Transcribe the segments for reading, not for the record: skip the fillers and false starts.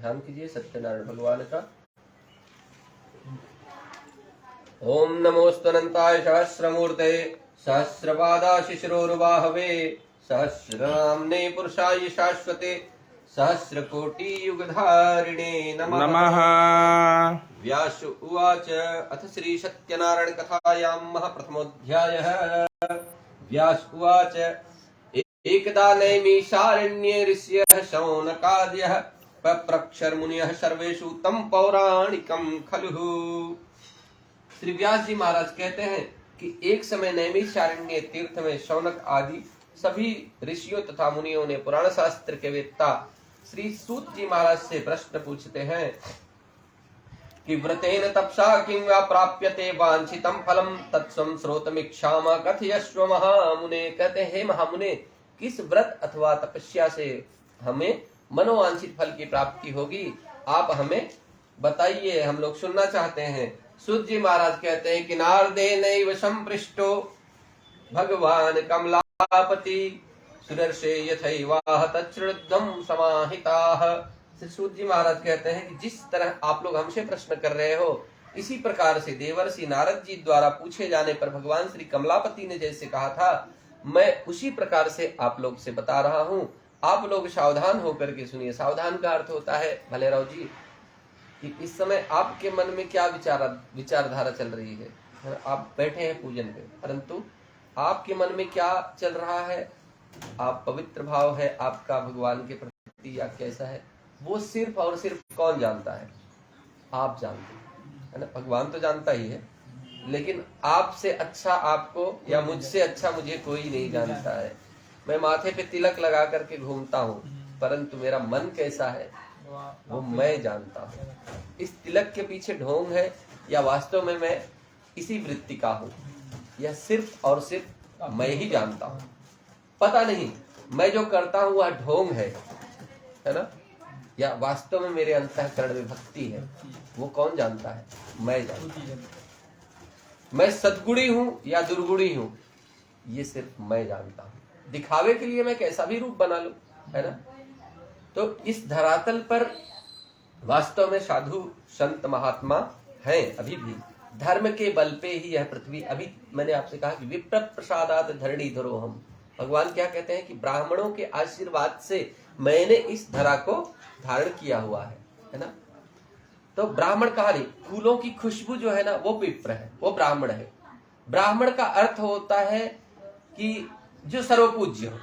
ध्यान कीजिए सत्यनारायण भगवान का। ओम नमोस्तनंताय सहस्रमूर्ते सहस्रपादाशिशिरोरुबाहवे सहस्रनाम्ने पुरुषाय शाश्वते सहस्रकोटियुगधारिणे नमः। व्यास उवाच अथ श्री सत्यनारायण कथायां महाप्रथमोऽध्यायः। व्यास उवाच एकदा नैमिषारण्ये ऋष्यः शौनकादयः पप्रक्षर्मुनियः सर्वेषु तं पौराणिकं खलु। श्री व्यास जी महाराज कहते हैं कि एक समय नैमिषारण्य तीर्थ में शौनक आदि सभी ऋषियों तथा मुनियों ने पुराण शास्त्र के वेत्ता श्री सूत जी महाराज से प्रश्न पूछते हैं कि व्रतेन तपसा किं वा प्राप्यते वांछितं फलम तत्सं श्रोतमीक्षामा कथयस्व महामुने। कहते हैं महामुने, किस व्रत अथवा तपस्या से हमें मनोवांछित फल की प्राप्ति होगी, आप हमें बताइए, हम लोग सुनना चाहते हैं। सूत जी महाराज कहते हैं कि नारदेनैव संपृष्टो भगवान कमलापति सुदर्शे यथैवाह तच्छ्रुद्धं समाहिताः। श्री सूत जी महाराज कहते हैं कि जिस तरह आप लोग हमसे प्रश्न कर रहे हो, इसी प्रकार से देवर्षि नारद जी द्वारा पूछे जाने पर भगवान श्री कमलापति ने जैसे कहा था, मैं उसी प्रकार से आप लोग से बता रहा हूँ। आप लोग सावधान होकर के सुनिए। सावधान का अर्थ होता है भलेराव जी कि इस समय आपके मन में क्या विचारधारा चल रही है। आप बैठे हैं पूजन पे, परंतु आपके मन में क्या चल रहा है, आप पवित्र भाव है आपका भगवान के प्रति या कैसा है, वो सिर्फ और सिर्फ कौन जानता है, आप जानते है ना। भगवान तो जानता ही है, लेकिन आपसे अच्छा आपको या मुझसे अच्छा मुझे कोई नहीं जानता है। मैं माथे पे तिलक लगा करके घूमता हूँ, परंतु मेरा मन कैसा है वो मैं जानता हूँ। इस तिलक के पीछे ढोंग है या वास्तव में मैं इसी वृत्ति का हूँ, यह सिर्फ और सिर्फ मैं ही जानता हूँ। पता नहीं मैं जो करता हूँ वह ढोंग है ना, या वास्तव में मेरे अंतःकरण में भक्ति है, वो कौन जानता है, मैं जानता हूँ। मैं सद्गुणी हूँ या दुर्गुणी हूँ, ये सिर्फ मैं जानता हूँ। दिखावे के लिए मैं कैसा भी रूप बना लूं, है ना। तो इस धरातल पर वास्तव में साधु संत महात्मा हैं अभी भी। धर्म के बल पे ही यह पृथ्वी, अभी मैंने आपसे कहा कि विप्र प्रसादात धरणी धरो हम। भगवान क्या कहते हैं कि ब्राह्मणों के आशीर्वाद से मैंने इस धरा को धारण किया हुआ है ना। तो ब्राह्मण कहा नहीं, फूलों की खुशबू जो है ना वो विप्र है, वो ब्राह्मण है। ब्राह्मण का अर्थ होता है कि जो सर्वपूज्य हो,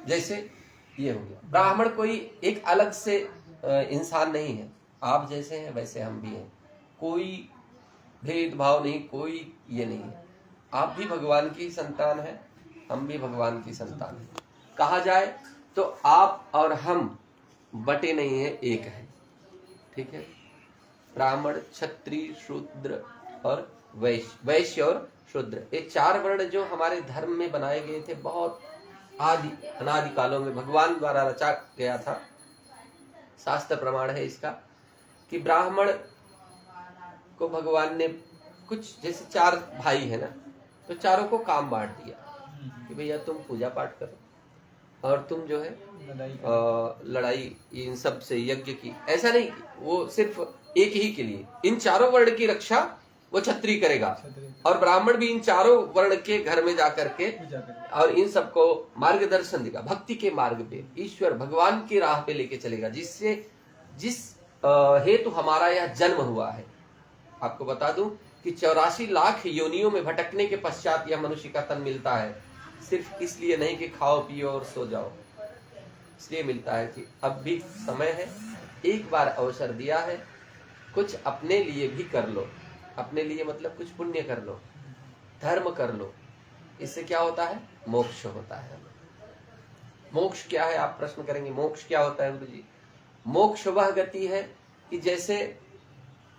जैसे ये हो गया। ब्राह्मण कोई एक अलग से इंसान नहीं है, आप जैसे हैं वैसे हम भी हैं, कोई भेदभाव नहीं, कोई ये नहीं है। आप भी भगवान की संतान है, हम भी भगवान की संतान है। कहा जाए तो आप और हम बटे नहीं है, एक है, ठीक है। ब्राह्मण, क्षत्रिय, शूद्र और वैश्य, वैश्य और शूद्र, ये चार वर्ण जो हमारे धर्म में बनाए गए थे, बहुत अनादि कालों में भगवान द्वारा रचा गया था। शास्त्र प्रमाण है इसका कि ब्राह्मण को भगवान ने कुछ, जैसे चार भाई है ना, तो चारों को काम बांट दिया कि भैया तुम पूजा पाठ करो और तुम जो है लड़ाई इन सब से यज्ञ की। ऐसा नहीं, वो सिर्फ एक ही के लिए, इन चारों वर्ण की रक्षा वो क्षत्रिय करेगा और ब्राह्मण भी इन चारों वर्ण के घर में जाकर के और इन सबको मार्गदर्शन देगा, भक्ति के मार्ग पे, ईश्वर भगवान की राह पे लेके चलेगा, जिससे जिस हेतु हमारा यह जन्म हुआ है। आपको बता दूं कि 84 लाख योनियों में भटकने के पश्चात यह मनुष्य का तन मिलता है। सिर्फ इसलिए नहीं कि खाओ पियो और सो जाओ, इसलिए मिलता है कि अब भी समय है, एक बार अवसर दिया है, कुछ अपने लिए भी कर लो। अपने लिए मतलब कुछ पुण्य कर लो, धर्म कर लो, इससे क्या होता है, मोक्ष होता है। मोक्ष क्या है, आप प्रश्न करेंगे मोक्ष क्या होता है गुरु जी। मोक्ष वह गति है कि जैसे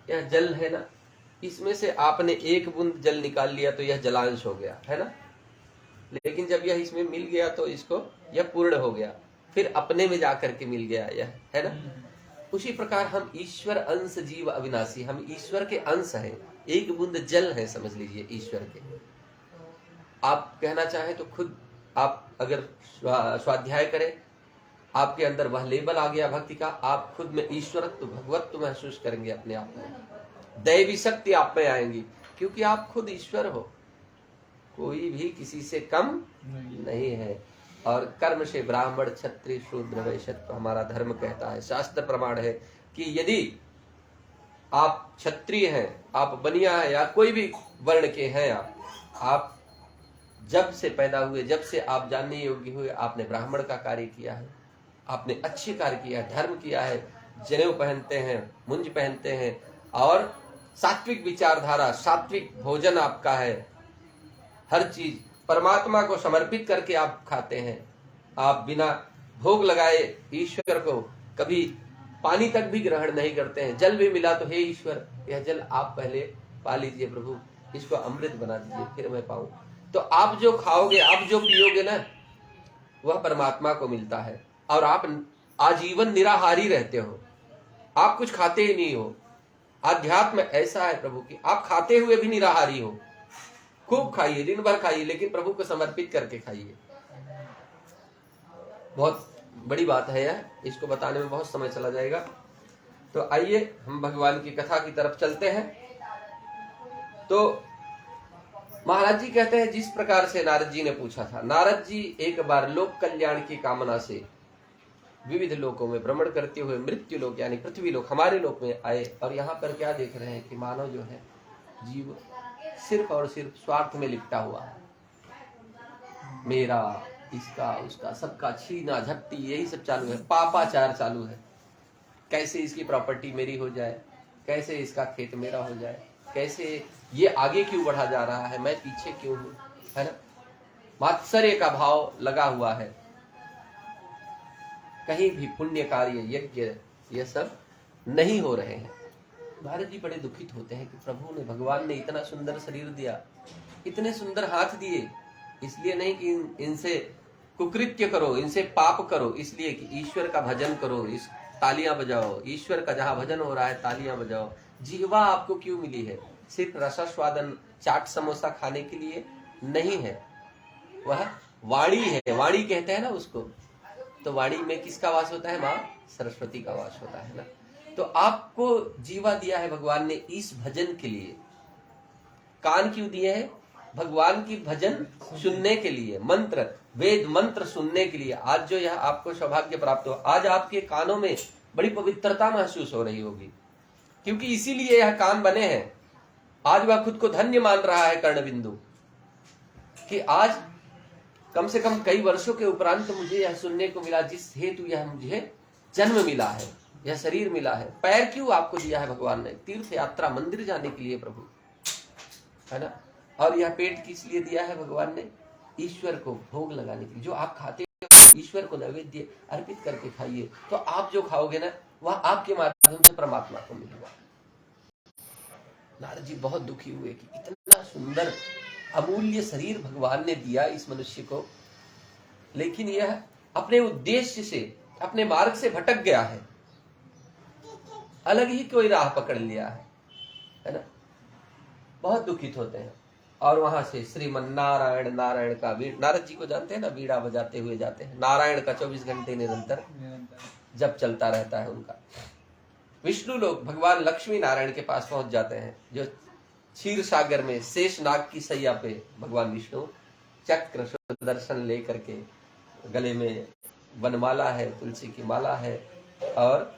यह जल है ना, इसमें से आपने एक बूंद जल निकाल लिया तो यह जलांश हो गया है ना, लेकिन जब यह इसमें मिल गया तो इसको यह पूर्ण हो गया, फिर अपने में जाकर के मिल गया यह, है ना। उसी प्रकार हम ईश्वर अंश जीव अविनाशी, हम ईश्वर के अंश हैं, एक बूंद जल है समझ लीजिए ईश्वर के। आप कहना चाहें तो खुद आप अगर स्वाध्याय करें, आपके अंदर वह लेबल आ गया भक्ति का, आप खुद में ईश्वरत्व भगवत्व महसूस करेंगे अपने आप में, दैवी शक्ति आप में आएंगी, क्योंकि आप खुद ईश्वर हो, कोई भी किसी से कम नहीं है। और कर्म से ब्राह्मण क्षत्रिय शूद्र वैश्य, तो हमारा धर्म कहता है, शास्त्र प्रमाण है कि यदि आप क्षत्रिय हैं, आप बनिया हैं, या कोई भी वर्ण के हैं, आप जब से पैदा हुए, जब से आप जानने योग्य हुए, आपने ब्राह्मण का कार्य किया है, आपने अच्छे कार्य किया है, धर्म किया है, जनेऊ पहनते हैं, मुंज पहनते हैं, और सात्विक विचारधारा, सात्विक भोजन आपका है, हर चीज परमात्मा को समर्पित करके आप खाते हैं, आप बिना भोग लगाए ईश्वर को कभी पानी तक भी ग्रहण नहीं करते हैं, जल भी मिला तो हे ईश्वर यह जल आप पहले पा लीजिए प्रभु, इसको अमृत बना दीजिए फिर मैं पाऊं। तो आप जो खाओगे, आप जो पियोगे ना, वह परमात्मा को मिलता है, और आप आजीवन निराहारी रहते हो, आप कुछ खाते ही नहीं हो। आध्यात्म ऐसा है प्रभु की, आप खाते हुए भी निराहारी हो, खूब खाइए, दिन भर खाइए, लेकिन प्रभु को समर्पित करके खाइए। बहुत बड़ी बात है यह, इसको बताने में बहुत समय चला जाएगा। तो आइए हम भगवान की कथा की तरफ चलते हैं। तो महाराज जी कहते हैं, जिस प्रकार से नारद जी ने पूछा था, नारद जी एक बार लोक कल्याण की कामना से विविध लोकों में भ्रमण करते हुए मृत्यु लोक यानी पृथ्वी लोक, हमारे लोक में आए, और यहाँ पर क्या देख रहे हैं कि मानव जो है, जीव सिर्फ और सिर्फ स्वार्थ में लिपटा हुआ है, मेरा, इसका, उसका, सबका छीना झपटी, यही सब चालू है, पापाचार चालू है। कैसे इसकी प्रॉपर्टी मेरी हो जाए, कैसे इसका खेत मेरा हो जाए, कैसे ये आगे क्यों बढ़ा जा रहा है, मैं पीछे क्यों हूं, है ना। मात्सर्य का भाव लगा हुआ है, कहीं भी पुण्य कार्य यज्ञ ये सब नहीं हो रहे हैं। महाराज जी बड़े दुखित होते हैं कि प्रभु ने, भगवान ने इतना सुंदर शरीर दिया, इतने सुंदर हाथ दिए, इसलिए नहीं कि इनसे कुकृत्य करो, इनसे पाप करो, इसलिए कि ईश्वर का भजन करो, इस तालियां बजाओ, ईश्वर का जहां भजन हो रहा है तालियां बजाओ। जिह्वा आपको क्यों मिली है? सिर्फ रसास्वादन, चाट समोसा खाने के लिए नहीं है, वह वाणी है, वाणी कहते हैं ना उसको। तो वाणी में किसका वास होता है? माँ सरस्वती का वास होता है ना। तो आपको जीवा दिया है भगवान ने इस भजन के लिए। कान क्यों दिए हैं? भगवान की भजन सुनने के लिए, मंत्र, वेद मंत्र सुनने के लिए। आज जो यह आपको सौभाग्य प्राप्त हो, आज आपके कानों में बड़ी पवित्रता महसूस हो रही होगी, क्योंकि इसीलिए यह कान बने हैं। आज वह खुद को धन्य मान रहा है कर्णबिंदु, कि आज कम से कम कई वर्षों के उपरांत मुझे यह सुनने को मिला, जिस हेतु यह मुझे जन्म मिला है, यह शरीर मिला है। पैर क्यों आपको दिया है भगवान ने? तीर्थ यात्रा, मंदिर जाने के लिए प्रभु, है ना। और यह पेट किस लिए दिया है भगवान ने? ईश्वर को भोग लगाने के लिए। जो आप खाते हो ईश्वर को नैवेद्य अर्पित करके खाइए, तो आप जो खाओगे ना, वह आपके माध्यम से परमात्मा को मिलेगा। नारद जी बहुत दुखी हुए कि इतना सुंदर अमूल्य शरीर भगवान ने दिया इस मनुष्य को, लेकिन यह अपने उद्देश्य से, अपने मार्ग से भटक गया है, अलग ही कोई राह पकड़ लिया है ना। बहुत दुखित होते हैं। और वहां से श्रीमन नारायण, नारायण का नारद जी को जानते हैं ना, बीड़ा बजाते हुए जाते हैं। नारायण का 24 घंटे निरंतर जब चलता रहता है उनका। विष्णु लोग भगवान लक्ष्मी नारायण के पास पहुंच जाते हैं, जो क्षीर सागर में शेष नाग की सैया पे भगवान विष्णु चक्र सुदर्शन लेकर के, गले में वनमाला है, तुलसी की माला है, और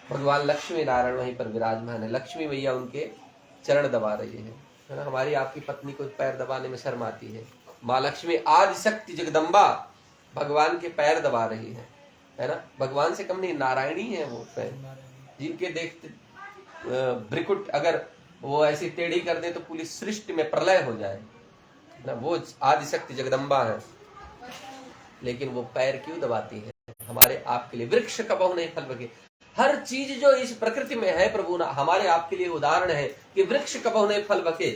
भगवान लक्ष्मी नारायण वहीं पर विराजमान है। लक्ष्मी मैया उनके चरण दबा रही है ना। हमारी आपकी पत्नी को पैर दबाने में शर्म आती है, माँ लक्ष्मी आदि शक्ति जगदम्बा भगवान के पैर दबा रही है ना। भगवान से कम नहीं, नारायणी है वो पैर, जिनके देखते भ्रिकुट अगर वो ऐसी टेढ़ी कर दे तो पूरी सृष्टि में प्रलय हो जाए ना। वो आदि शक्ति जगदम्बा है, लेकिन वो पैर क्यों दबाती है? हमारे आपके लिए। वृक्ष कबहु नहीं फल बके, हर चीज जो इस प्रकृति में है प्रभु ना, हमारे आपके लिए उदाहरण है कि वृक्ष कबहु नहीं फल बके।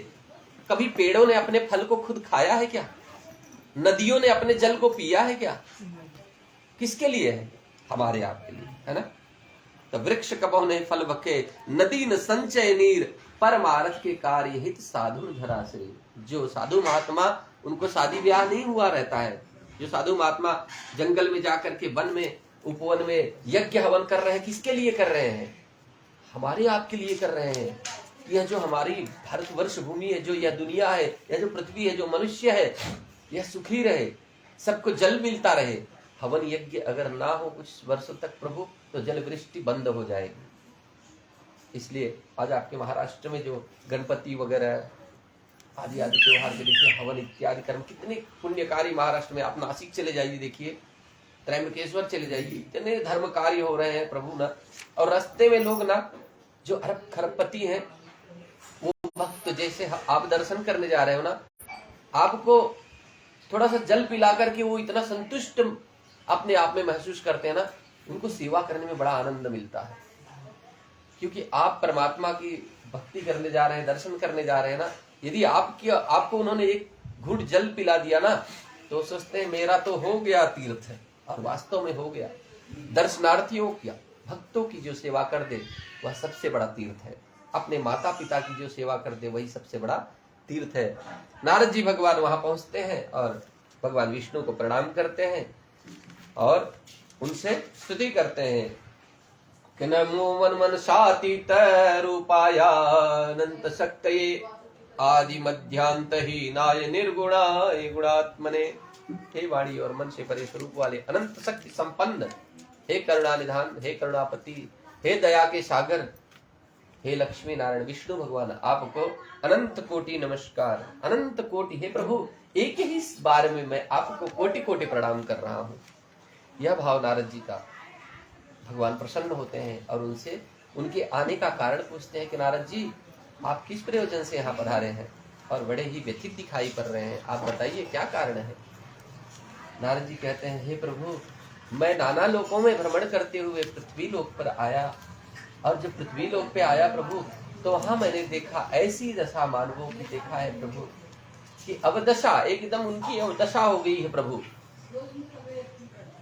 कभी पेड़ों ने अपने फल को खुद खाया है क्या? नदियों ने अपने जल को पिया है क्या? किसके लिए है? हमारे आपके लिए, है ना। तो वृक्ष कबहु नहीं फल बके, नदी न संचय नीर, परमार्थ के कार्य हित साधु धरा शरीर। जो साधु महात्मा, उनको शादी ब्याह नहीं हुआ रहता है, जो साधु महात्मा जंगल में जाकर के वन में उपवन में यज्ञ हवन कर रहे हैं, किसके लिए कर रहे हैं? हमारे आपके लिए कर रहे हैं। यह जो हमारी भारतवर्ष भूमि है, जो यह दुनिया है, यह जो पृथ्वी है, जो मनुष्य है, यह सुखी रहे, सबको जल मिलता रहे। हवन यज्ञ अगर ना हो कुछ वर्षों तक प्रभु, तो जल वृष्टि बंद हो जाएगी। इसलिए आज आपके महाराष्ट्र में जो गणपति वगैरह आदि आदि त्योहार के देखिए हवन इत्यादि कर्म कितने पुण्यकारी महाराष्ट्र में। आप नासिक चले जाइए, देखिए त्रैंबकेश्वर चले जाइए, इतने धर्म कार्य हो रहे हैं प्रभु ना। और रास्ते में लोग ना जो अरब खरबपति हैं, वो भक्त जैसे आप दर्शन करने जा रहे हो ना, आपको थोड़ा सा जल पिला करके वो इतना संतुष्ट अपने आप में महसूस करते हैं ना, उनको सेवा करने में बड़ा आनंद मिलता है। क्योंकि आप परमात्मा की भक्ति करने जा रहे हैं, दर्शन करने जा रहे हैं ना। यदि आपको उन्होंने एक घूंट जल पिला दिया ना, तो सोचते हैं मेरा तो हो गया तीर्थ, और वास्तव में हो गया। दर्शनार्थियों की, भक्तों की जो सेवा कर दे वह सबसे बड़ा तीर्थ है। अपने माता पिता की जो सेवा कर दे वही सबसे बड़ा तीर्थ है। नारद जी भगवान वहां पहुंचते हैं और भगवान विष्णु को प्रणाम करते हैं और उनसे स्तुति करते हैं कि नमो मन मन सातीत रूपाया अनंत शक्तये आदि मध्यांत ही नाय निर्गुणाय गुणात्मने। हे वाणी और मन से परे स्वरूप वाले अनंत शक्ति संपन्न, हे करुणा निधान, हे करुणापति, हे दया के सागर, हे लक्ष्मी नारायण विष्णु भगवान, आपको अनंत कोटि नमस्कार। अनंत कोटि, हे प्रभु एक ही बार में मैं आपको कोटि कोटि प्रणाम कर रहा हूँ। यह भाव नारद जी का। भगवान प्रसन्न होते हैं और उनसे उनके आने का कारण पूछते हैं कि नारद जी आप किस प्रयोजन से यहाँ पधारे हैं और बड़े ही व्यथित दिखाई पड़ रहे हैं, आप बताइए क्या कारण है। नारद जी कहते हैं, हे प्रभु मैं नाना लोकों में भ्रमण करते हुए पृथ्वी लोक पर आया, और जब पृथ्वी लोक पे आया प्रभु, तो वहां मैंने देखा ऐसी दशा मानवों की देखा है प्रभु कि अवदशा, एकदम उनकी अवदशा हो गई है प्रभु।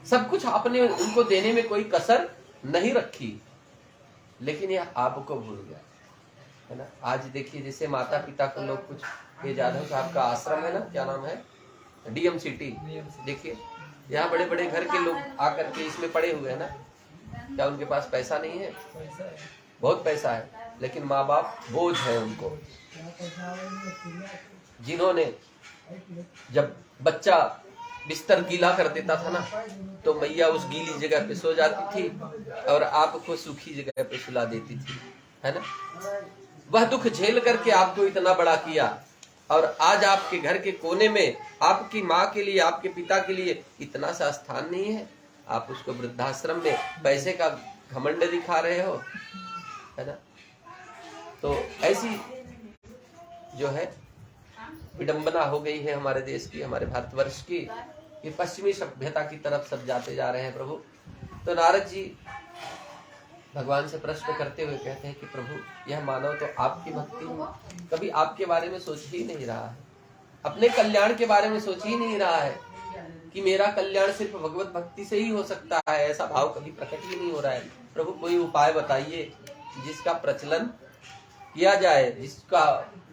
सब कुछ आपने उनको देने में कोई कसर नहीं रखी, लेकिन यह आपको भूल गया है ना। आज देखिए जैसे माता पिता को लोग कुछ, ये जाधव साहब का आश्रम है ना, क्या नाम है, डीएम सिटी, देखिए यहाँ बड़े बड़े घर के लोग आकर के इसमें पड़े हुए हैं ना। क्या उनके पास पैसा नहीं है? बहुत पैसा है, लेकिन माँ बाप बोझ है उनको। जिन्होंने जब बच्चा बिस्तर गीला कर देता था ना, तो मैया उस गीली जगह पे सो जाती थी और आपको सूखी जगह पे सुला देती थी, है ना। वह दुख झेल करके आपको इतना बड़ा किया, और आज आपके घर के कोने में आपकी माँ के लिए, आपके पिता के लिए इतना सा स्थान नहीं है, आप उसको वृद्धाश्रम में पैसे का घमंड दिखा रहे हो, है ना। तो ऐसी जो है विडंबना हो गई है हमारे देश की, हमारे भारतवर्ष की, ये पश्चिमी सभ्यता की तरफ सब जाते जा रहे हैं प्रभु। तो नारद जी भगवान से प्रश्न करते हुए कहते हैं कि प्रभु यह मानव तो आपकी भक्ति में कभी आपके बारे में सोच ही नहीं रहा है, अपने कल्याण के बारे में सोच ही नहीं रहा है कि मेरा कल्याण सिर्फ भगवत भक्ति से ही हो सकता है, ऐसा भाव कभी प्रकट ही नहीं हो रहा है। प्रभु कोई उपाय बताइए जिसका प्रचलन किया जाए, जिसका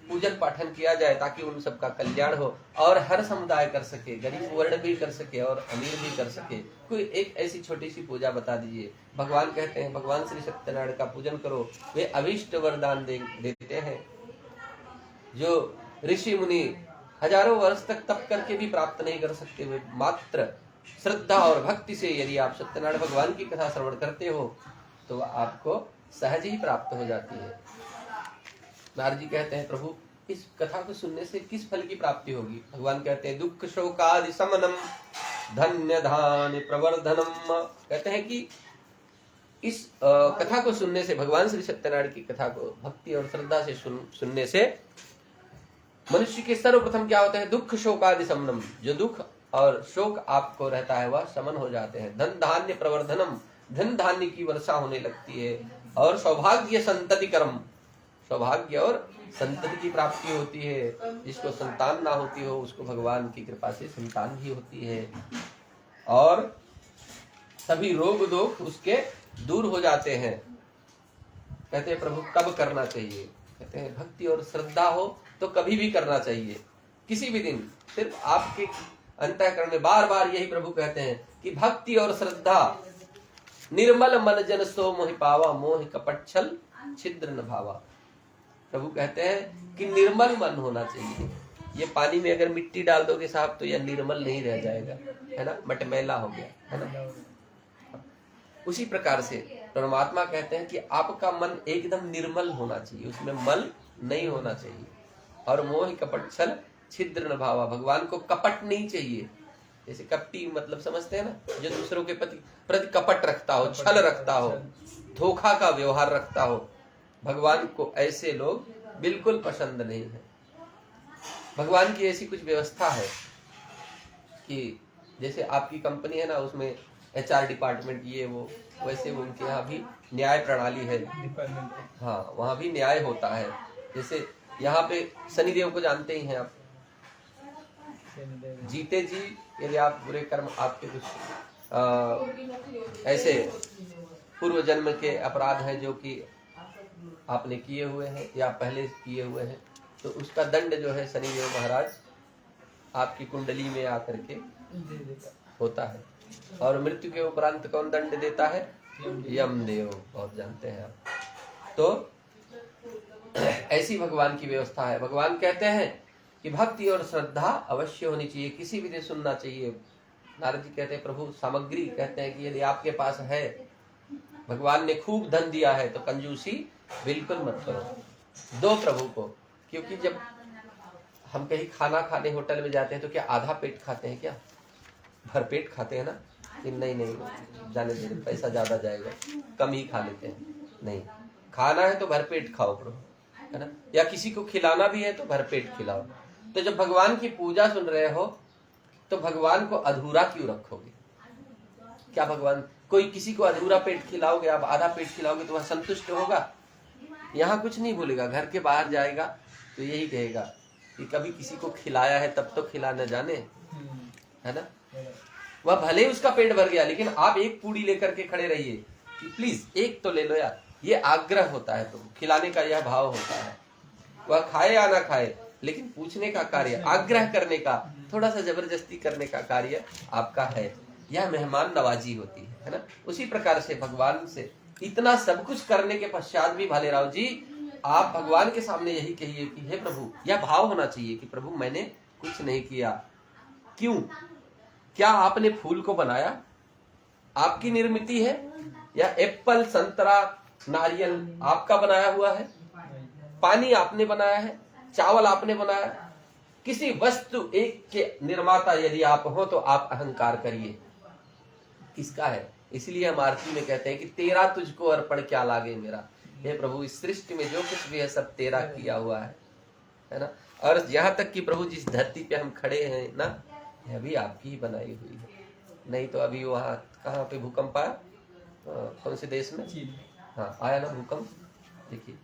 पूजन पाठन किया जाए, ताकि उन सबका कल्याण हो और हर समुदाय कर सके, गरीब वर्ण भी कर सके और अमीर भी कर सके। कोई एक ऐसी छोटी सी पूजा बता दीजिए। भगवान कहते हैं भगवान श्री सत्यनारायण का पूजन करो, वे अभीष्ट वरदान देते हैं, जो ऋषि मुनि हजारों वर्ष तक तप करके भी प्राप्त नहीं कर सकते। वे मात्र श्रद्धा और भक्ति से यदि आप सत्यनारायण भगवान की कथा श्रवण करते हो तो आपको सहज ही प्राप्त हो जाती है। नारद जी कहते हैं प्रभु इस कथा को सुनने से किस फल की प्राप्ति होगी। भगवान कहते हैं दुख शोकादि समनम धन्य धान्य प्रवर्धनम। कहते हैं कि इस कथा को सुनने से, भगवान श्री सत्यनारायण की कथा को भक्ति और श्रद्धा से सुनने से मनुष्य के सर्वप्रथम क्या होता है, दुख शोकादि समनम, जो दुख और शोक आपको रहता है वह समन हो जाते हैं। धन धान्य प्रवर्धनम, धन धान्य की वर्षा होने लगती है। और सौभाग्य संतति कर्म, सौभाग्य और संतति की प्राप्ति होती है। जिसको संतान ना होती हो उसको भगवान की कृपा से संतान भी होती है, और सभी रोग दोष उसके दूर हो जाते हैं। कहते हैं प्रभु कब करना चाहिए, कहते हैं भक्ति और श्रद्धा हो तो कभी भी करना चाहिए, किसी भी दिन। सिर्फ आपके अंतःकरण में बार बार यही प्रभु कहते हैं कि भक्ति और श्रद्धा निर्मल मन जन सो मोहि पावा, मोह कपट छल छिद्र न भावा। प्रभु कहते हैं कि निर्मल मन होना चाहिए। ये पानी में अगर मिट्टी डाल दोगे साहब तो यह निर्मल नहीं रह जाएगा, है ना, मटमैला हो गया, है ना। उसी प्रकार से परमात्मा कहते हैं कि आपका मन एकदम निर्मल होना चाहिए, उसमें मल नहीं होना चाहिए। और मोह कपट छल छिद्र न भावा, भगवान को कपट नहीं चाहिए। जैसे कपटी मतलब समझते हैं ना, जो दूसरों के प्रति कपट रखता हो, छल रखता हो, धोखा का व्यवहार रखता हो, भगवान को ऐसे लोग बिल्कुल पसंद नहीं है। भगवान की ऐसी कुछ व्यवस्था है कि जैसे आपकी कंपनी है ना, उसमें HR डिपार्टमेंट ये वो, वैसे उनके यहाँ भी न्याय प्रणाली है। हाँ, वहाँ भी न्याय होता है। जैसे यहाँ पे शनिदेव को जानते ही हैं आप, जीते जी यदि आप बुरे कर्म, आपके कुछ ऐसे पूर्व जन्म के अपराध हैं जो कि आपने किए हुए हैं या पहले किए हुए हैं, तो उसका दंड जो है शनिदेव महाराज आपकी कुंडली में आकर के होता है। और मृत्यु के उपरांत कौन दंड देता है? यमदेव, बहुत जानते हैं आप। तो ऐसी भगवान की व्यवस्था है। भगवान कहते हैं कि भक्ति और श्रद्धा अवश्य होनी चाहिए, किसी भी ने सुनना चाहिए। नारद जी कहते हैं प्रभु सामग्री, कहते हैं कि यदि आपके पास है, भगवान ने खूब धन दिया है तो कंजूसी बिल्कुल मत करो, दो प्रभु को। क्योंकि जब हम कहीं खाना खाने होटल में जाते हैं तो क्या आधा पेट खाते हैं, क्या भर पेट खाते हैं ना? कि नहीं जाने दे, पैसा ज्यादा जाएगा, कम ही खा लेते हैं। नहीं, खाना है तो भरपेट खाओ प्रभु, है ना। या किसी को खिलाना भी है तो भरपेट खिलाओ। तो जब भगवान की पूजा सुन रहे हो तो भगवान को अधूरा क्यों रखोगे? क्या भगवान, कोई किसी को अधूरा पेट खिलाओगे, आप आधा पेट खिलाओगे तो वह संतुष्ट होगा? यहाँ कुछ नहीं बोलेगा, घर के बाहर जाएगा तो यही कहेगा कि कभी किसी को खिलाया है तब तो खिला न जाने, है ना। वह भले ही उसका पेट भर गया, लेकिन आप एक पूड़ी लेकर के खड़े रहिए कि प्लीज एक तो ले लो यार। ये आग्रह होता है, तो खिलाने का यह भाव होता है। वह खाए या ना खाए, लेकिन पूछने का कार्य, आग्रह करने का, थोड़ा सा जबरदस्ती करने का कार्य आपका है। यह मेहमान नवाजी होती है ना। उसी प्रकार से भगवान से इतना सब कुछ करने के पश्चात भी भालेराव जी आप भगवान के सामने यही कहिए कि हे प्रभु, यह भाव होना चाहिए कि प्रभु मैंने कुछ नहीं किया। क्यों? क्या आपने फूल को बनाया? आपकी निर्मिति है? या एप्पल, संतरा, नारियल आपका बनाया हुआ है? पानी आपने बनाया है? चावल आपने बनाया? किसी वस्तु एक के निर्माता यदि आप हो तो आप अहंकार करिए, किसका है? इसलिए हम आरती में कहते हैं कि तेरा तुझको अर्पण क्या लागे मेरा। हे प्रभु, इस सृष्टि में जो कुछ भी है सब तेरा किया हुआ है ना। और यहाँ तक कि प्रभु जिस धरती पे हम खड़े हैं ना, यह भी आपकी ही बनाई हुई है। नहीं तो अभी वहाँ कहाँ पे भूकंप आया, कौन से देश में? हाँ, आया ना भूकंप। देखिए,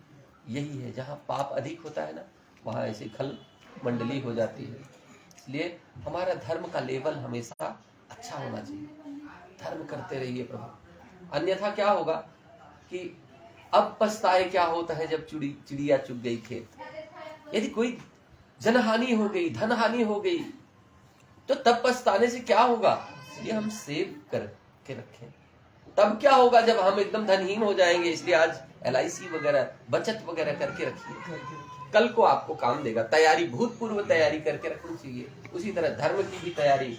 यही है, जहाँ पाप अधिक होता है ना, वहाँ ऐसी खल मंडली हो जाती है। इसलिए हमारा धर्म का लेवल हमेशा अच्छा होना चाहिए। धर्म करते रहिए प्रभु, अन्यथा क्या होगा कि अब पछताए क्या होता है जब चिड़िया चुग गई खेत। यदि कोई जनहानि हो गई, धन हानि हो गई, तो तब पछताने से क्या होगा? ये हम सेव करके रखें। तब क्या होगा जब हम एकदम धनहीन हो जाएंगे? इसलिए आज LIC वगैरह, बचत वगैरह करके रखिए, कल को आपको काम देगा। तैयारी, भूतपूर्व तैयारी करके रखनी चाहिए। उसी तरह धर्म की भी तैयारी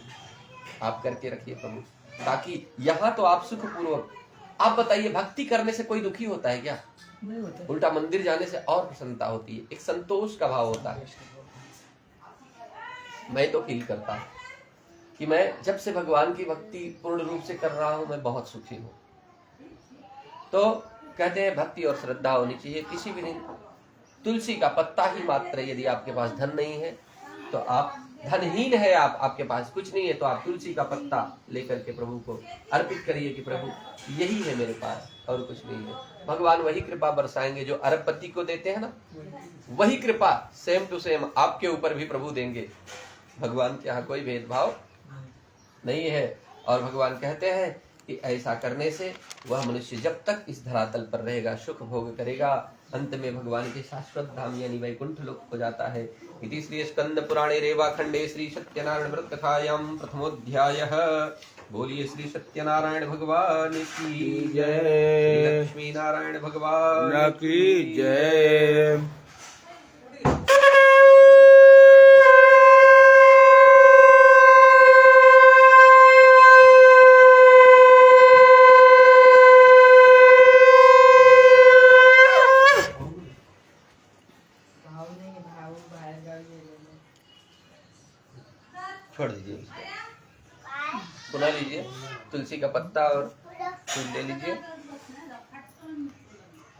आप करके रखिए प्रभु, ताकि यहाँ तो आप सुखपूर्वक। आप बताइए, भक्ति करने से कोई दुखी होता है क्या? नहीं होता। उल्टा मंदिर जाने से और प्रसन्नता होती है, एक संतोष का भाव होता है। मैं तो फील करता हूँ कि मैं जब से भगवान की भक्ति पूर्ण रूप से कर रहा हूँ, मैं बहुत सुखी हूँ। तो कहते हैं भक्ति और श्रद्धा होनी चाहिए। किसी भी दिन तुलसी का पत्ता ही मात्र, यदि आपके पास धन नहीं है तो आप धनहीन है, आपके पास कुछ नहीं है, तो आप तुलसी का पत्ता लेकर के प्रभु को अर्पित करिए कि प्रभु यही है मेरे पास और कुछ नहीं है। भगवान वही कृपा बरसाएंगे जो अरबपति को देते हैं ना, वही कृपा सेम टू सेम आपके ऊपर भी प्रभु देंगे। भगवान के यहाँ कोई भेदभाव नहीं है। और भगवान कहते हैं कि ऐसा करने से वह मनुष्य जब तक इस धरातल पर रहेगा, सुख भोग करेगा, अंत में भगवान के शाश्वत धाम यानी वैकुंठ लोक हो जाता है। इति श्री स्कंद पुराणे रेवाखंडे श्री सत्यनारायण व्रत कथायाम प्रथमोध्यायः। बोलिए श्री सत्यनारायण भगवान की जय, श्री लक्ष्मी नारायण भगवान की जय। छोड़ दीजिए, सुना लीजिए, तुलसी का पत्ता और फूल ले लीजिए।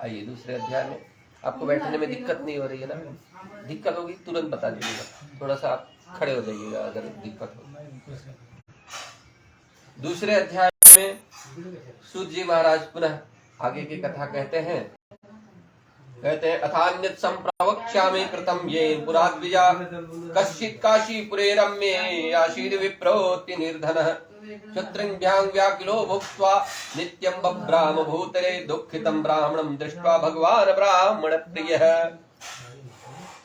आइए दूसरे अध्याय में। आपको बैठने में दिक्कत नहीं हो रही है ना? दिक्कत होगी तुरंत बता दीजिएगा, थोड़ा सा आप खड़े हो जाइएगा अगर दिक्कत हो। दूसरे अध्याय में सूत जी महाराज पुनः आगे की कथा कहते हैं। अथान्यत् संप्रवक्ष्यामि कृतं ये पुराद्विजा कश्चित् काशीपुरे रम्ये आसीद् विप्रोति निर्धनः क्षत्रिभ्यां व्याकुलो भुक्त्वा नित्यं बभ्राम भूतले दुःखितं ब्राह्मणं दृष्ट्वा भगवान ब्राह्मण प्रियः।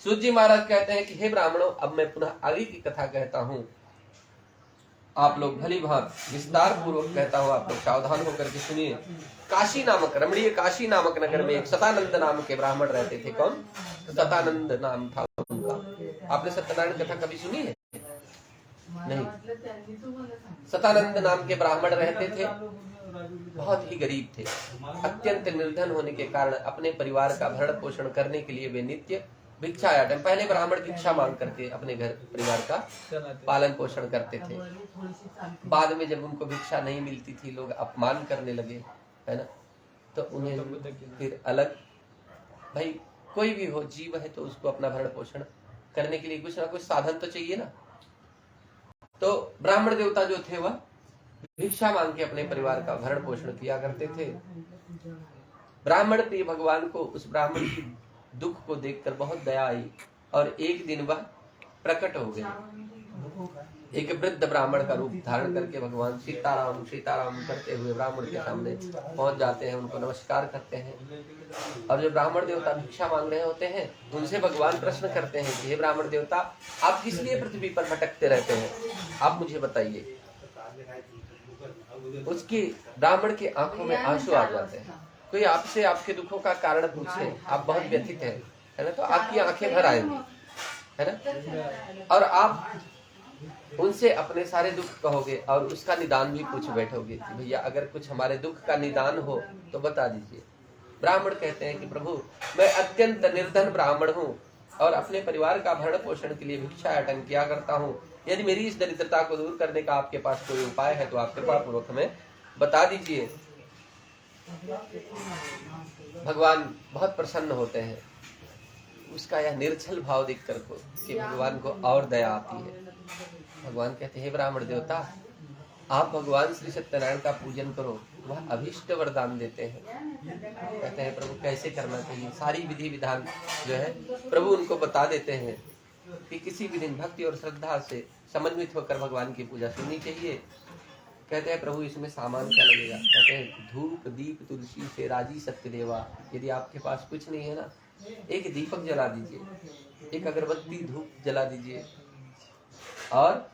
सूत जी महाराज कहते हैं कि हे ब्राह्मणों, अब मैं पुनः आगे की कथा कहता हूँ। आप लोग भली भांत विस्तार पूर्वक कहता हूँ, आप लोग सावधान होकर के सुनिए। काशी नामक रमणीय काशी नामक नगर में एक सतानंद नाम के ब्राह्मण रहते थे। कौन? सतानंद नाम था उनका। आपने सत्यनारायण कथा कभी सुनी है? नहीं। सतानंद नाम के ब्राह्मण रहते थे, बहुत ही गरीब थे। अत्यंत निर्धन होने के कारण अपने परिवार का भरण पोषण करने के लिए वे नित्य भिक्षाटन, पहले ब्राह्मण भिक्षा मांग करके अपने घर परिवार का पालन पोषण करते थे। बाद में जब उनको भिक्षा नहीं मिलती थी, लोग अपमान करने लगे, है ना? तो उन्हें फिर अलग, भाई कोई भी हो, जीव है तो उसको अपना भरण पोषण करने के लिए कुछ ना कुछ साधन तो चाहिए ना। तो ब्राह्मण देवता जो थे वह भिक्षा मांग के अपने परिवार का भरण पोषण किया करते थे। ब्राह्मण प्रिय भगवान को उस ब्राह्मण की दुख को देखकर बहुत दया आई और एक दिन वह प्रकट हो गए। एक वृद्ध ब्राह्मण का रूप धारण करके भगवान सीताराम सीताराम करते हुए ब्राह्मण के सामने पहुंच जाते हैं, उनको नमस्कार करते हैं। और जो ब्राह्मण देवता भिक्षा मांग रहे होते हैं, उनसे भगवान प्रश्न करते हैं कि हे ब्राह्मण देवता, आप किस लिए पृथ्वी पर भटकते रहते हैं, आप मुझे बताइए। उसकी ब्राह्मण की आंखों में आंसू आ जाते हैं। कोई आपसे आपके दुखों का कारण पूछे, आप बहुत व्यथित हैं, है ना, तो आपकी आंखें भर आएंगी, है ना। और आप उनसे अपने सारे दुख कहोगे और उसका निदान भी पूछ बैठोगे कि भैया अगर कुछ हमारे दुख का निदान हो तो बता दीजिए। ब्राह्मण कहते हैं कि प्रभु, मैं अत्यंत निर्धन ब्राह्मण हूँ और अपने परिवार का भरण पोषण के लिए भिक्षाटन किया करता हूँ। यदि मेरी इस दरिद्रता को दूर करने का आपके पास कोई उपाय है तो आप कृपा पूर्वक हमें बता दीजिए। भगवान बहुत प्रसन्न होते हैं। उसका यह निर्छल भाव देख कर को कि भगवान को और दया आती है। भगवान कहते हैं, ब्राह्मण देवता, आप भगवान श्री सत्यनारायण का पूजन करो, वह अभीष्ट वरदान देते हैं। कहते हैं प्रभु कैसे करना चाहिए, सारी विधि विधान जो है प्रभु उनको बता देते हैं कि किसी भी दिन भक्ति और श्रद्धा से समन्वित होकर भगवान की पूजा सुननी चाहिए। कहते हैं प्रभु इसमें सामान क्या लगेगा? कहते हैं धूप दीप तुलसी से राजी सत्यदेवा। यदि आपके पास कुछ नहीं है ना, एक दीपक जला दीजिए, एक अगरबत्ती धूप जला दीजिए और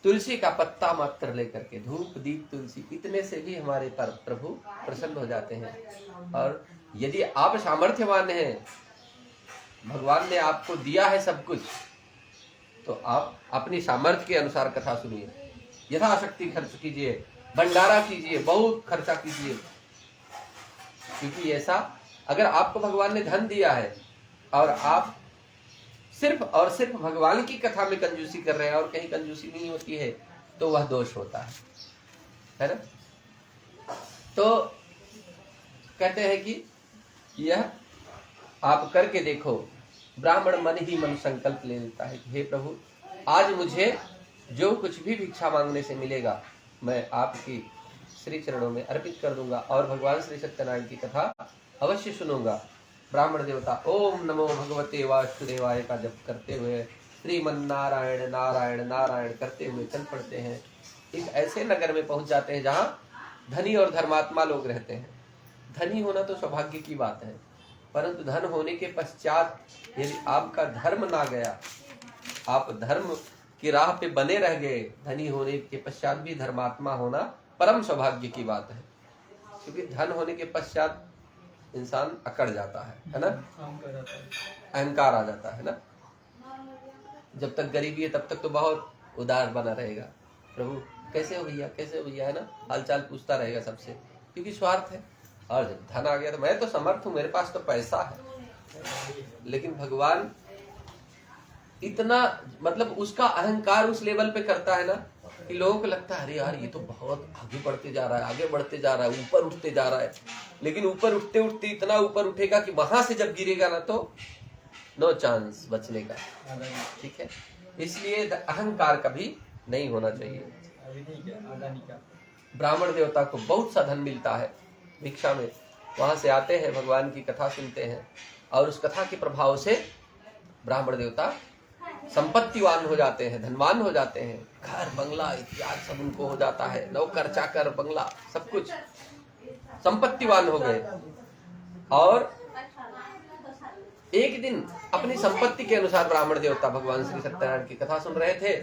तुलसी का पत्ता मात्र लेकर के, धूप दीप तुलसी, इतने से भी हमारे पर प्रभु प्रसन्न हो जाते हैं। और यदि आप सामर्थ्यवान हैं, भगवान ने आपको दिया है सब कुछ, तो आप अपनी सामर्थ्य के अनुसार कथा सुनिए, यथाशक्ति खर्च कीजिए, भंडारा कीजिए, बहुत खर्चा कीजिए। क्योंकि ऐसा अगर आपको भगवान ने धन दिया है और आप सिर्फ और सिर्फ भगवान की कथा में कंजूसी कर रहे हैं और कहीं कंजूसी नहीं होती है, तो वह दोष होता है ना। तो कहते हैं कि यह आप करके देखो। ब्राह्मण मन ही मन संकल्प ले लेता है कि हे प्रभु, आज मुझे जो कुछ भी भिक्षा मांगने से मिलेगा मैं आपकी श्री चरणों में अर्पित कर दूंगा और भगवान श्री सत्यनारायण की कथा अवश्य सुनूंगा। ब्राह्मण देवता ओम नमो भगवते वासुदेवाय का जप करते हुए श्रीमन नारायण नारायण नारायण करते हुए चल पड़ते हैं। एक ऐसे नगर में पहुंच जाते हैं जहां धनी और धर्मात्मा लोग रहते हैं। धनी होना तो सौभाग्य की बात है, परंतु धन होने के पश्चात यदि आपका धर्म ना गया, आप धर्म की राह पे बने रह गए, धनी होने के पश्चात भी धर्मात्मा होना परम सौभाग्य की बात है। क्योंकि धन होने के पश्चात इंसान अकड़ जाता है ना, अहंकार आ जाता है ना। जब तक गरीबी है तब तक तो बहुत उदार बना रहेगा, प्रभु कैसे हो भैया, कैसे हो भैया, है ना, हालचाल पूछता रहेगा सबसे, क्योंकि स्वार्थ है। और जब धन आ गया तो मैं तो समर्थ हूं, मेरे पास तो पैसा है। लेकिन भगवान इतना, मतलब उसका अहंकार उस लेवल पे करता है ना कि लोगों को लगता है अरे यार ये तो बहुत आगे बढ़ते जा रहा है, आगे बढ़ते जा रहा है, ऊपर उठते जा रहा है। लेकिन ऊपर उठते उठते इतना ऊपर उठेगा कि वहां से जब गिरेगा ना तो नो चांस बचने का। ठीक है, इसलिए अहंकार कभी नहीं होना चाहिए। ब्राह्मण देवता को बहुत सा धन मिलता है भिक्षा में, वहां से आते हैं, भगवान की कथा सुनते हैं, और उस कथा के प्रभाव से ब्राह्मण देवता संपत्तिवान हो जाते हैं, धनवान हो जाते हैं, घर बंगला इत्यादि सब उनको हो जाता है, नौकर चाकर बंगला सब कुछ, संपत्तिवान हो गए। और एक दिन अपनी संपत्ति के अनुसार ब्राह्मण देवता भगवान श्री सत्यनारायण की कथा सुन रहे थे,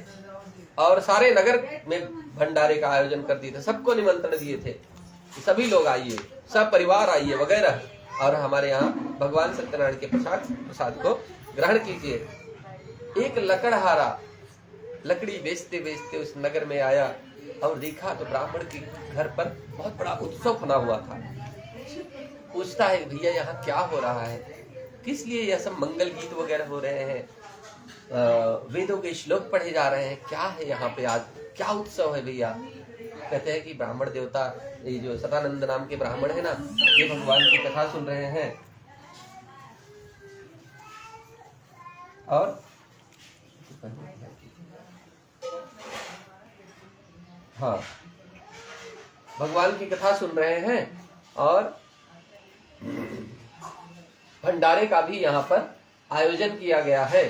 और सारे नगर में भंडारे का आयोजन कर दिए थे, सबको निमंत्रण दिए थे, सभी लोग आइए, सब परिवार आइए वगैरह, और हमारे यहाँ भगवान सत्यनारायण के प्रसाद को ग्रहण कीजिए। एक लकड़हारा लकड़ी बेचते बेचते उस नगर में आया और देखा तो ब्राह्मण के घर पर बहुत बड़ा उत्सव बना हुआ था। पूछता है भैया यहाँ क्या हो रहा है, किस लिए यह सब मंगल गीत वगैरह हो रहे हैं, वेदों के श्लोक पढ़े जा रहे हैं, क्या है यहाँ पे आज, क्या उत्सव है भैया। कहते हैं कि ब्राह्मण देवता, ये जो सदानंद नाम के ब्राह्मण है ना, ये भगवान की कथा सुन रहे हैं, और हाँ भगवान की कथा सुन रहे हैं, और भंडारे का भी यहाँ पर आयोजन किया गया है।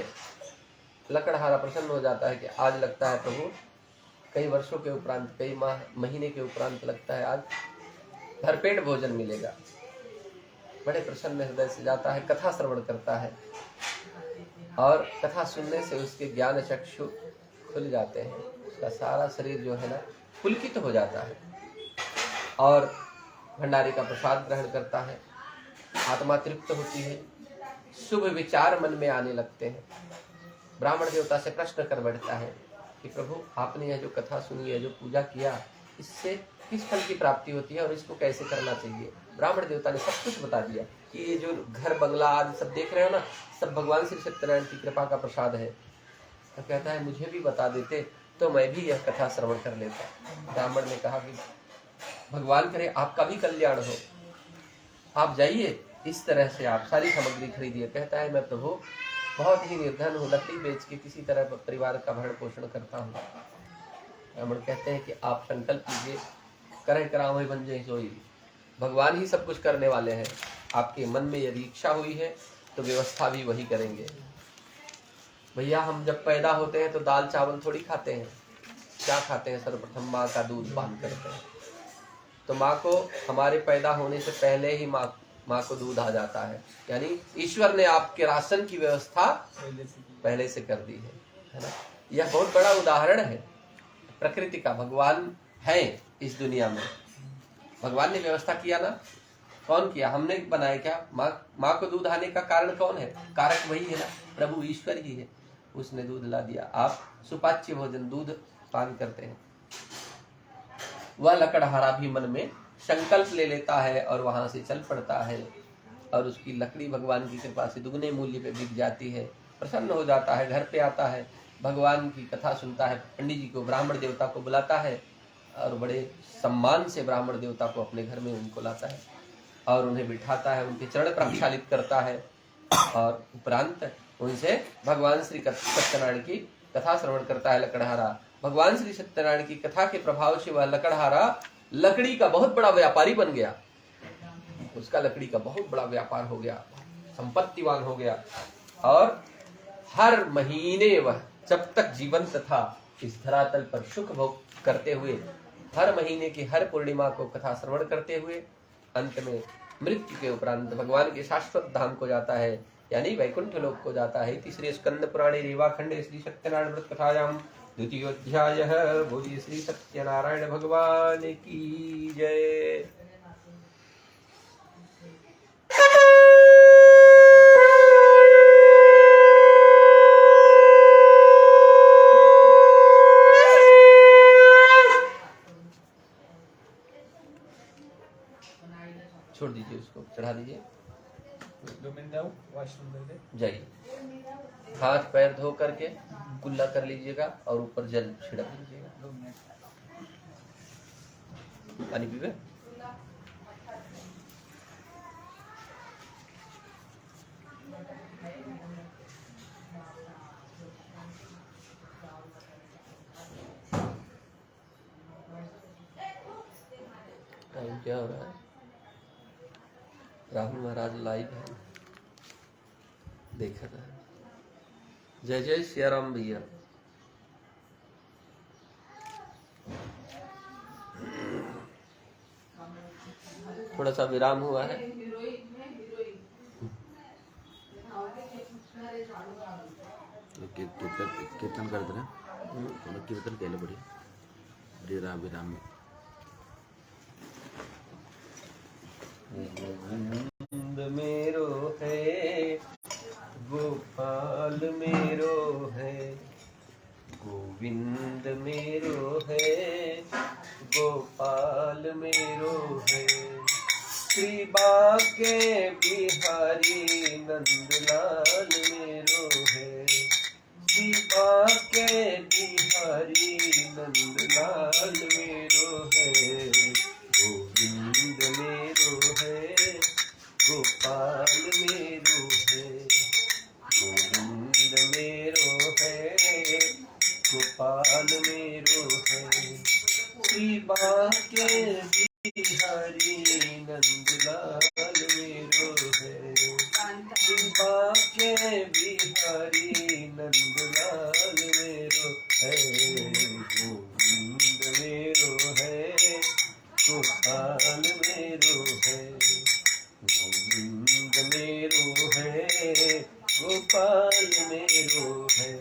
लकड़हारा प्रसन्न हो जाता है कि आज लगता है प्रभु कई वर्षों के उपरांत, कई महीने के उपरांत लगता है आज भरपेट भोजन मिलेगा। बड़े प्रसन्न हृदय से जाता है, कथा श्रवण करता है, और कथा सुनने से उसके ज्ञान चक्षु खुल जाते हैं, उसका सारा शरीर जो है ना पुलकित हो जाता है, और भंडारे का प्रसाद ग्रहण करता है, आत्मा तृप्त होती है, शुभ विचार मन में आने लगते हैं। ब्राह्मण देवता से प्रश्न कर बैठता है कि प्रभु आपने यह जो कथा सुनी है, जो पूजा किया, इससे किस फल की प्राप्ति होती है और इसको कैसे करना चाहिए। ब्राह्मण देवता ने सब कुछ बता दिया कि ये जो घर बंगला आदि सब देख रहे हो ना, सब भगवान श्री सत्यनारायण की कृपा का प्रसाद है। तो कहता है मुझे भी बता देते तो मैं भी यह कथा श्रवण कर लेता। ब्राह्मण ने कहा कि भगवान करे आपका भी कल्याण हो, आप जाइए, इस तरह से आप सारी सामग्री खरीदिए। कहता है मैं प्रभु बहुत ही निर्धन हूँ, लकड़ी बेच के किसी तरह परिवार का भरण पोषण करता हूँ। ब्राह्मण कहते हैं कि आप संकल्प कीजिए, करें कराओ ही बन जाए सोई, भगवान ही सब कुछ करने वाले हैं। आपके मन में यदि इच्छा हुई है तो व्यवस्था भी वही करेंगे। भैया हम जब पैदा होते हैं तो दाल चावल थोड़ी खाते हैं, क्या खाते हैं, सर्वप्रथम माँ का दूध पान करते हैं। तो माँ को हमारे पैदा होने से पहले ही माँ को दूध आ जाता है, यानी ईश्वर ने आपके राशन की व्यवस्था पहले से कर दी है ना। यह बहुत बड़ा उदाहरण है प्रकृति का। भगवान है इस दुनिया में, भगवान ने व्यवस्था किया ना, कौन किया, हमने बनाया क्या। माँ को दूध आने का कारण कौन है, कारक वही है ना, प्रभु ईश्वर ही है, उसने दूध ला दिया। आप सुपाच्य भोजन दूध पान करते हैं। वह लकड़हारा भी मन में संकल्प ले लेता है और वहां से चल पड़ता है, और उसकी लकड़ी भगवान की कृपा से दुगने मूल्य पे बिक जाती है। प्रसन्न हो जाता है, घर पे आता है, भगवान की कथा सुनता है, पंडित जी को, ब्राह्मण देवता को बुलाता है, और बड़े सम्मान से ब्राह्मण देवता को अपने घर में उनको लाता है और उन्हें बिठाता है, उनके चरण प्रक्षालित करता है, और उपरांत उनसे भगवान श्री सत्यनारायण की कथा श्रवण करता है। लकड़हारा भगवान श्री सत्यनारायण की कथा के प्रभाव से वह लकड़हारा लकड़ी का बहुत बड़ा व्यापारी बन गया। उसका लकड़ी का बहुत बड़ा व्यापार हो गया, संपत्तिवान हो गया, और हर महीने वह जब तक जीवंत था इस धरातल पर सुख भोग करते हुए, हर महीने की हर पूर्णिमा को कथा श्रवण करते हुए अंत में मृत्यु के उपरांत भगवान के शाश्वत धाम को जाता है, यानी वैकुंठ लोक को जाता है। तीसरे स्कंद पुराणे रेवाखंडे श्री सत्यनारायण व्रत कथायाम द्वितीयोऽध्यायः। बोलिए श्री सत्यनारायण भगवान की जय। छोड़ दीजिए, उसको चढ़ा दीजिए। 2 मिनट जाओ वॉशरूम में जाइए, हाथ पैर धो करके कुल्ला कर लीजिएगा और ऊपर जल छिड़क दीजिएगा। 2 मिनट पानी पीवे। टाइम क्या हो रहा है? राहुल महाराज लाइव है, देखा था। जय जय सियाराम भैया। थोड़ा सा विराम हुआ है। कीर्तन करते रहे, कीर्तन केलं बढ़िया विराम। गोविंद मेरो है, गोपाल मेरो है, गोविंद मेरो है, गोपाल मेरो है, श्री बांके बिहारी नंदलाल मेरो है, श्री बांके बिहारी नंदलाल मेरो है, गोविंद मेरो है, गोपाल मेरो है, गोविंद मेरो है, गोपाल मेरो है, श्री बांके बिहारी नंदलाल मेरो है, श्री बांके बिहारी नंदलाल मेरो है, गोविंद मेरो है, गोपाल मेरो है, गोविंद मेरो है, गोपाल मेरो है।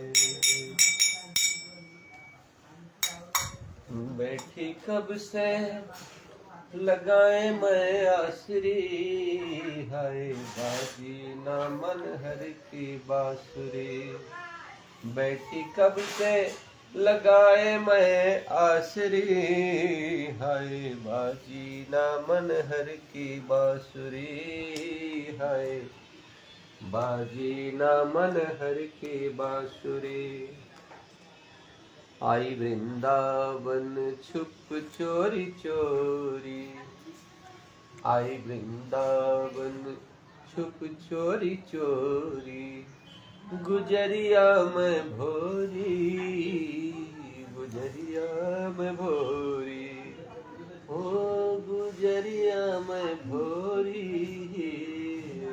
बैठी कब से लगाए मैं आसरी, हाय बाजी ना मन हर की बांसुरी। बैठी कब से लगाए मैं आसरी, हाय बाजी ना मन हर की बांसुरी, हाय बाजी ना मन हर की बांसुरी। आई वृंदावन छुप चोरी चोरी, आई वृंदावन छुप चोरी चोरी, गुजरिया में भोरी, गुजरिया में भोरी, ओ गुजरिया में भोरी,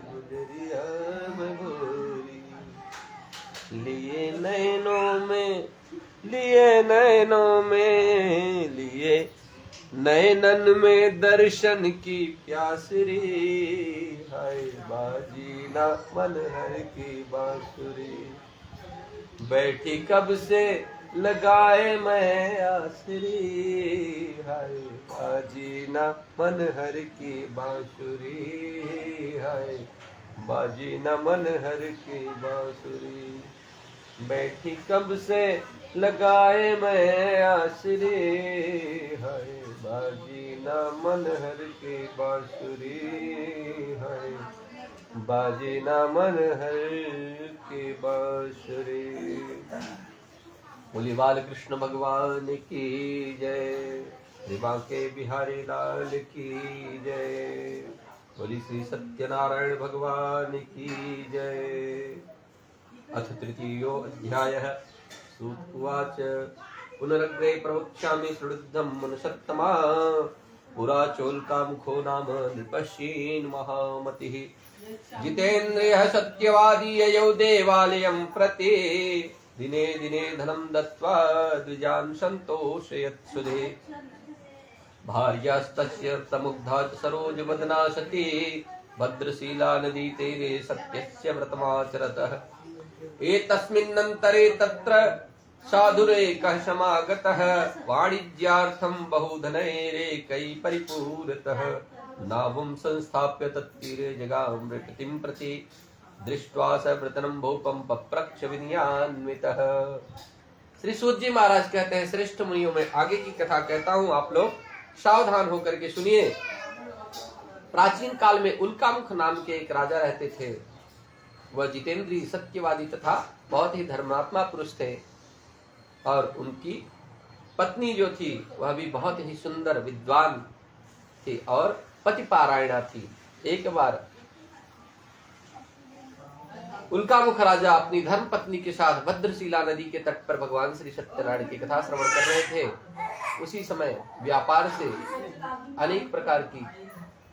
गुजरिया में भोरी। लिए नैनों में, लिए नैनों में, लिए नैनन में दर्शन की प्यासरी, हाय बाजी ना मन हर की बांसुरी। बैठी कब से लगाए मैं आसरी, हाय बाजी ना मन हर की बांसुरी, हाय बाजी ना मन हर की बांसुरी। बैठी कब से लगाए मैं आसरी, हाय बाजी ना मन हर की बांसुरी, हाय बाजी ना मन हर की बांसुरी। बोली बाल कृष्ण भगवान की जय, बांके बिहारी लाल की जय। बोली श्री सत्यनारायण भगवान की जय। अथ तृतीयो अध्यायः। सूत उवाच पुनरग्रे प्रवक्ष्यामि सुहृदं मनुषत्तमा, पुरा चोल्कामुखो नाम नृपश्येन महामतिः, जितेन्द्रियः सत्यवादी ययौ देवालयं प्रति, दिने दिने धनं दत्त्वा द्विजान् सन्तोषयत् सुधे। भार्यास्तस्य तमुग्धा सरोजवदना सती भद्रशीला नदी तेरे सत्यस्य व्रतमाचरतः एतस्मिन्नन्तरे तत्र साधुरेकः समागतः वाणिज्यार्थं बहुधनैरेकै परिपूरतः नावं संस्थाप्य तत्तीरे जगामृगतिं प्रति दृष्ट्वा स व्रतनं भूपं पप्रक्ष विनयान्वितः। श्री सूत जी महाराज कहते हैं, श्रेष्ठ मुनियों में आगे की कथा कहता हूं, आप लोग सावधान होकर के सुनिए। प्राचीन काल में उल्कामुख नाम के एक राजा रहते थे। वह जितेंद्रीय, सत्यवादी तथा बहुत ही धर्मात्मा पुरुष थे और उनकी पत्नी जो थी वह भी बहुत ही सुंदर विद्वान थी और पतिपारायणा थी। एक बार उल्कामुख राजा अपनी धर्म पत्नी के साथ भद्रशिला नदी के तट पर भगवान श्री सत्यनारायण की कथा श्रवण कर रहे थे। उसी समय व्यापार से अनेक प्रकार की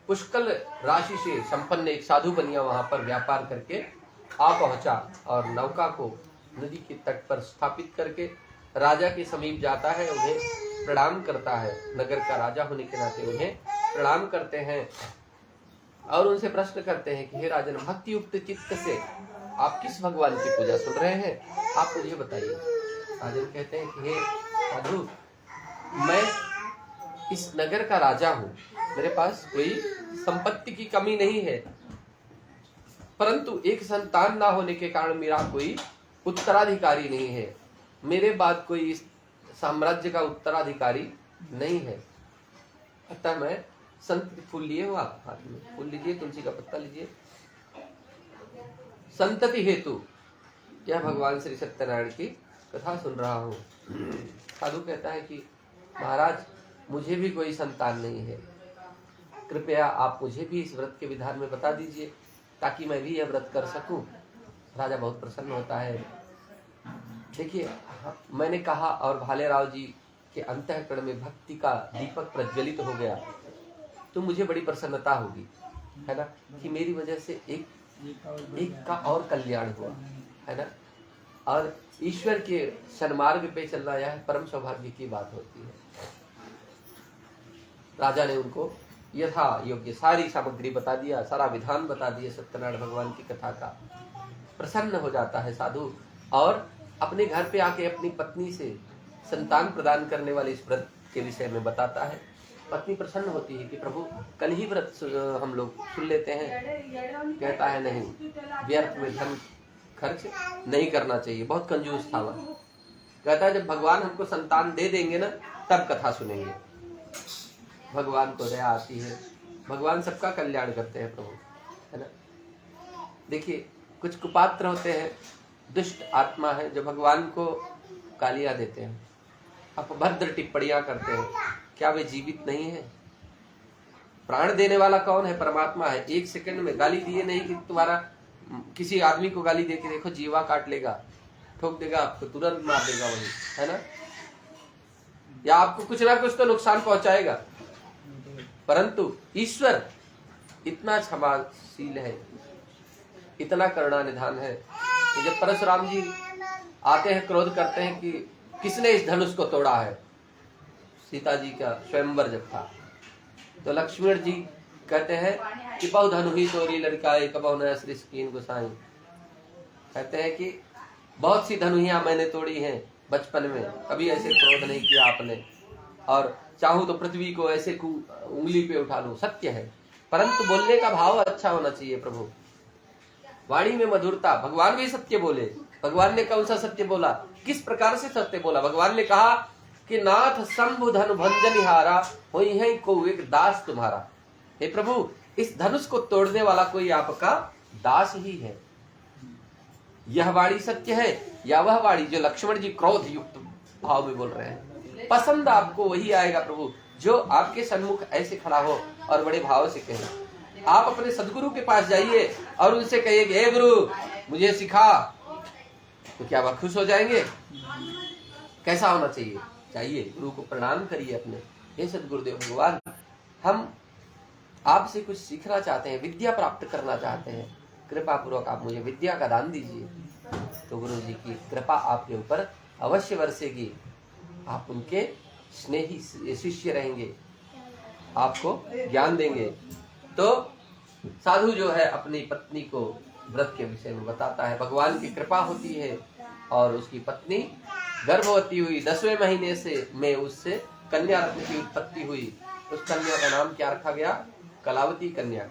पुष्कल राशि से संपन्न एक साधु बनिया वहां पर व्यापार करके आ पहुंचा और नौका को नदी के तट पर स्थापित करके राजा के समीप जाता है, उन्हें प्रणाम करता है। नगर का राजा होने के नाते उन्हें प्रणाम करते हैं और उनसे प्रश्न करते हैं कि हे राजन, भक्ति युक्त चित्त से आप किस भगवान की पूजा सुन रहे हैं, आप मुझे बताइए। राजन कहते हैं कि हे साधु, मैं इस नगर का राजा हूँ, मेरे पास कोई संपत्ति की कमी नहीं है, परंतु एक संतान ना होने के कारण मेरा कोई उत्तराधिकारी नहीं है, मेरे बाद कोई इस साम्राज्य का उत्तराधिकारी नहीं है। अतः मैं संत फूल लिए हो, आप हाथ में फूल लीजिए, तुलसी का पत्ता लीजिए। संतति हेतु यह भगवान श्री सत्यनारायण की कथा सुन रहा हूँ। साधु कहता है कि महाराज, मुझे भी कोई संतान नहीं है, कृपया आप मुझे भी इस व्रत के विधान में बता दीजिए ताकि मैं भी यह व्रत कर सकूं। राजा बहुत प्रसन्न होता है। देखिए, मैंने कहा और भालेराव जी के अंतःकरण में भक्ति का दीपक प्रज्वलित हो गया तो मुझे बड़ी प्रसन्नता होगी, है ना, कि मेरी वजह से एक का और कल्याण हुआ, है ना। और ईश्वर के सन्मार्ग पे चलना यह परम सौभाग्य की बात होती है। राजा ने उनको यथा योग्य सारी सामग्री बता दिया, सारा विधान बता दिया सत्यनारायण भगवान की कथा का। प्रसन्न हो जाता है साधु और अपने घर पे आके अपनी पत्नी से संतान प्रदान करने वाले इस व्रत के विषय में बताता है। पत्नी प्रसन्न होती है कि प्रभु कल ही व्रत हम लोग सुन लेते हैं। कहता है नहीं, व्यर्थ में धन खर्च नहीं करना चाहिए, बहुत कंजूस था वह। कहता है जब भगवान हमको संतान दे देंगे ना तब कथा सुनेंगे। भगवान को दया आती है, भगवान सबका कल्याण करते हैं प्रभु, है ना। देखिए, कुछ कुपात्र होते हैं, दुष्ट आत्मा है जो भगवान को गालियां देते हैं, अपभद्र टिप्पणियां करते हैं। क्या वे जीवित नहीं है? प्राण देने वाला कौन है? परमात्मा है। एक सेकंड में गाली दिए नहीं कि तुम्हारा किसी आदमी को गाली दे के देखो, जीवा काट लेगा, ठोक देगा आपको, तुरंत मार देगा वही, है ना, या आपको कुछ ना कुछ तो नुकसान पहुंचाएगा। परंतु ईश्वर इतना क्षमाशील है, इतना करुणा निधान है कि जब परशुराम जी आते हैं, क्रोध करते हैं कि किसने इस धनुष को तोड़ा है, सीता जी का स्वयंवर जब था, तो लक्ष्मण जी कहते हैं कि बहु धनु ही तोरी लड़काई कबहु न श्री कीन गोसाई। कहते हैं कि बहुत सी धनुहियां मैंने तोड़ी हैं बचपन में, कभी ऐसे क्रोध नहीं किया आपने, और चाहूं तो पृथ्वी को ऐसे उंगली पे उठा लूं। सत्य है, परंतु बोलने का भाव अच्छा होना चाहिए प्रभु, वाणी में मधुरता। भगवान भी सत्य बोले। भगवान ने कौन सा सत्य बोला, किस प्रकार से सत्य बोला? भगवान ने कहा कि नाथ शंभु धनु भंजनिहारा होई है को एक दास तुम्हारा। हे प्रभु, इस धनुष को तोड़ने वाला कोई आपका दास ही है। यह वाणी सत्य है या वह वाणी जो लक्ष्मण जी क्रोध युक्त भाव में बोल रहे हैं? पसंद आपको वही आएगा प्रभु जो आपके सन्मुख ऐसे खड़ा हो और बड़े भाव से कहे। आप अपने सदगुरु के पास जाइए और उनसे कहिए कि हे गुरु मुझे सिखा, तो क्या वह खुश हो जाएंगे? कैसा होना चाहिए? चाहिए गुरु को प्रणाम करिए अपने, हे सदगुरुदेव भगवान, हम आपसे कुछ सीखना चाहते हैं, विद्या प्राप्त करना चाहते हैं, कृपा पूर्वक आप मुझे विद्या का दान दीजिए। तो गुरु जी की कृपा आपके ऊपर अवश्य बरसेगी, आप उनके स्नेही शिष्य रहेंगे। आपको ज्ञान देंगे। तो साधु जो है अपनी पत्नी को व्रत के विषय में बताता है। भगवान की कृपा होती है और उसकी पत्नी गर्भवती हुई, 10वें महीने से में उससे कन्या रत्न की उत्पत्ति हुई। उस कन्या का नाम क्या रखा गया? कलावती कन्या।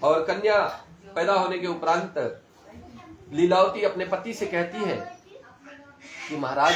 और कन्या पैदा होने के उपरांत लीलावती अपने पति से कहती है कि महाराज